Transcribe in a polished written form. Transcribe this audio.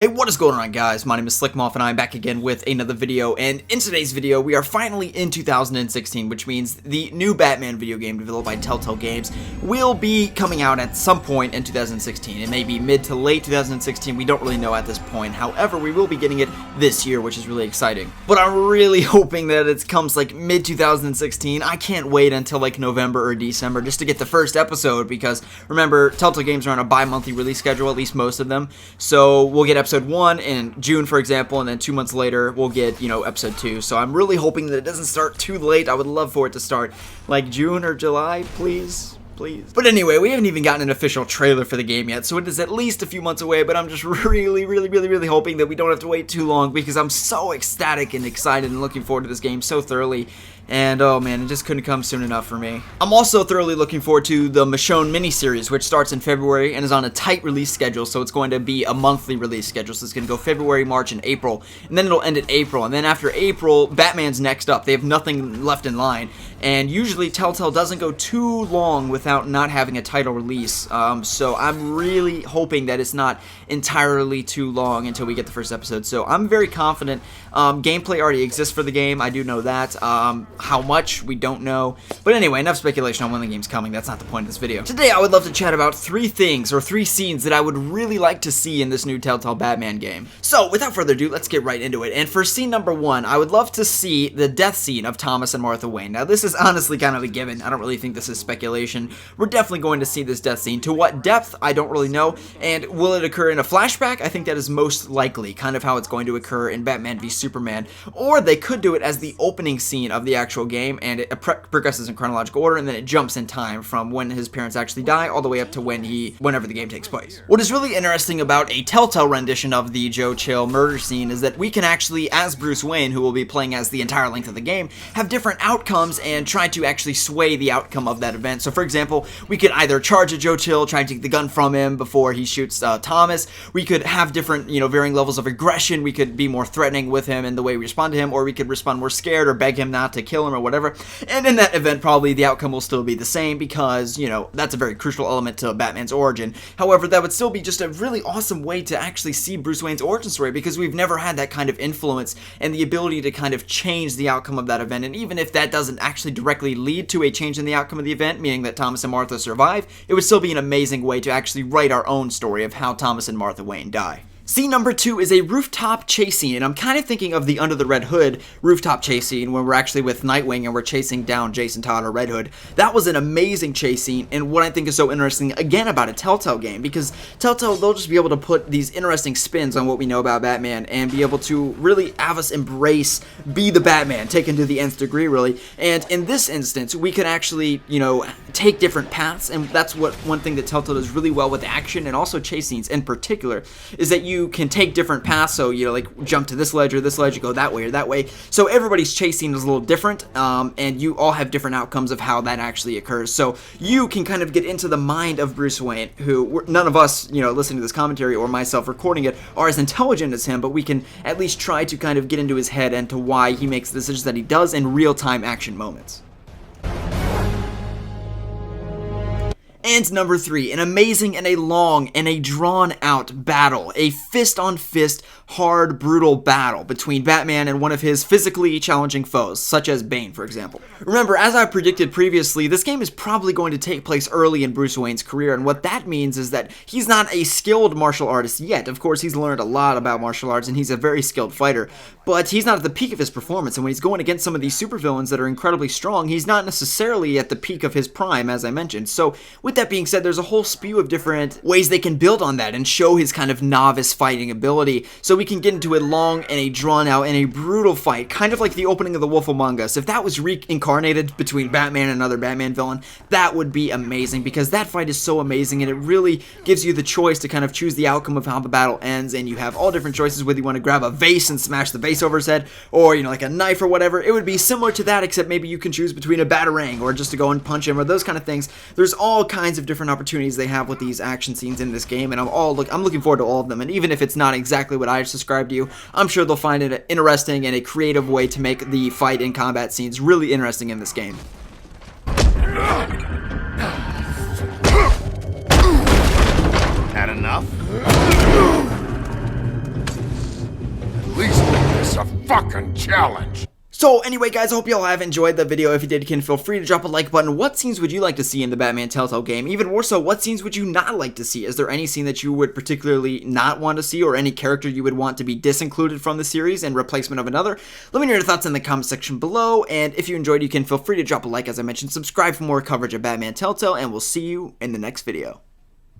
Hey, what is going on, guys? My name is Slcmof and I'm back again with another video, and in today's video we are finally in 2016, which means the new Batman video game developed by Telltale Games will be coming out at some point in 2016. It may be mid to late 2016, we don't really know at this point. However, we will be getting it this year, which is really exciting. But I'm really hoping that it comes like mid 2016. I can't wait until like November or December just to get the first episode, because remember, Telltale Games are on a bi-monthly release schedule, at least most of them. So we'll get episode 1 in June, for example, and then 2 months later we'll get, episode 2. So I'm really hoping that it doesn't start too late. I would love for it to start like June or July, please. But anyway, we haven't even gotten an official trailer for the game yet, so it is at least a few months away, but I'm just really hoping that we don't have to wait too long, because I'm so ecstatic and excited and looking forward to this game so thoroughly. And oh man, it just couldn't come soon enough for me. I'm also thoroughly looking forward to the Michonne miniseries, which starts in February and is on a tight release schedule, so it's going to be a monthly release schedule. So it's going to go February, March, and April, and then it'll end in April. And then after April, Batman's next up. They have nothing left in line, and usually Telltale doesn't go too long without not having a title release. So I'm really hoping that it's not entirely too long until we get the first episode. So I'm very confident. Gameplay already exists for the game. I do know that. How much, we don't know. But anyway, enough speculation on when the game's coming. That's not the point of this video. Today, I would love to chat about 3 things, or 3 scenes that I would really like to see in this new Telltale Batman game. So, without further ado, let's get right into it. And for scene number 1, I would love to see the death scene of Thomas and Martha Wayne. Now, this is honestly kind of a given. I don't really think this is speculation. We're definitely going to see this death scene. To what depth, I don't really know. And will it occur in a flashback? I think that is most likely, kind of how it's going to occur in Batman v Superman. Or they could do it as the opening scene of the actual game, and it progresses in chronological order, and then it jumps in time from when his parents actually die all the way up to whenever the game takes place. What is really interesting about a Telltale rendition of the Joe Chill murder scene is that we can actually, as Bruce Wayne, who will be playing as the entire length of the game, have different outcomes and try to actually sway the outcome of that event. So for example, we could either charge at Joe Chill, try to take the gun from him before he shoots Thomas. We could have different, varying levels of aggression. We could be more threatening with him in the way we respond to him, or we could respond more scared or beg him not to kill him or whatever. And in that event, probably the outcome will still be the same, because, that's a very crucial element to Batman's origin. However, that would still be just a really awesome way to actually see Bruce Wayne's origin story, because we've never had that kind of influence and the ability to kind of change the outcome of that event. And even if that doesn't actually directly lead to a change in the outcome of the event, meaning that Thomas and Martha survive, it would still be an amazing way to actually write our own story of how Thomas and Martha Wayne die. Scene number 2 is a rooftop chase scene, and I'm kind of thinking of the Under the Red Hood rooftop chase scene when we're actually with Nightwing and we're chasing down Jason Todd or Red Hood. That was an amazing chase scene, and what I think is so interesting, again, about a Telltale game, because Telltale, they'll just be able to put these interesting spins on what we know about Batman and be able to really have us embrace, be the Batman, taken to the nth degree, really. And in this instance, we could actually, take different paths, and that's what one thing that Telltale does really well with action and also chase scenes in particular, is that you can take different paths. So like jump to this ledge or this ledge, you go that way or that way. So everybody's chase scene is a little different, and you all have different outcomes of how that actually occurs. So you can kind of get into the mind of Bruce Wayne, who none of us, listening to this commentary or myself recording it, are as intelligent as him, but we can at least try to kind of get into his head and to why he makes the decisions that he does in real-time action moments. And number 3, an amazing and a long and a drawn-out battle. A fist-on-fist, hard, brutal battle between Batman and one of his physically challenging foes, such as Bane, for example. Remember, as I predicted previously, this game is probably going to take place early in Bruce Wayne's career, and what that means is that he's not a skilled martial artist yet. Of course, he's learned a lot about martial arts, and he's a very skilled fighter, but he's not at the peak of his performance, and when he's going against some of these supervillains that are incredibly strong, he's not necessarily at the peak of his prime, as I mentioned. So, with that being said, there's a whole spew of different ways they can build on that and show his kind of novice fighting ability, so we can get into a long and a drawn-out and a brutal fight, kind of like the opening of The Wolf Among Us. If that was reincarnated between Batman and another Batman villain, that would be amazing, because that fight is so amazing, and it really gives you the choice to kind of choose the outcome of how the battle ends, and you have all different choices, whether you want to grab a vase and smash the vase over his head, or, like a knife or whatever. It would be similar to that, except maybe you can choose between a batarang or just to go and punch him or those kind of things. There's all kinds of different opportunities they have with these action scenes in this game, and I'm looking forward to all of them. And even if it's not exactly what I just described to you, I'm sure they'll find it interesting and a creative way to make the fight and combat scenes really interesting in this game. Had enough? fucking challenge. So anyway guys, I hope you all have enjoyed the video. If you did, you can feel free to drop a like button. What scenes would you like to see in the Batman Telltale game? Even more so, what scenes would you not like to see? Is there any scene that you would particularly not want to see, or any character you would want to be disincluded from the series in replacement of another? Let me know your thoughts in the comment section below, and if you enjoyed, you can feel free to drop a like, as I mentioned, subscribe for more coverage of Batman Telltale, and we'll see you in the next video.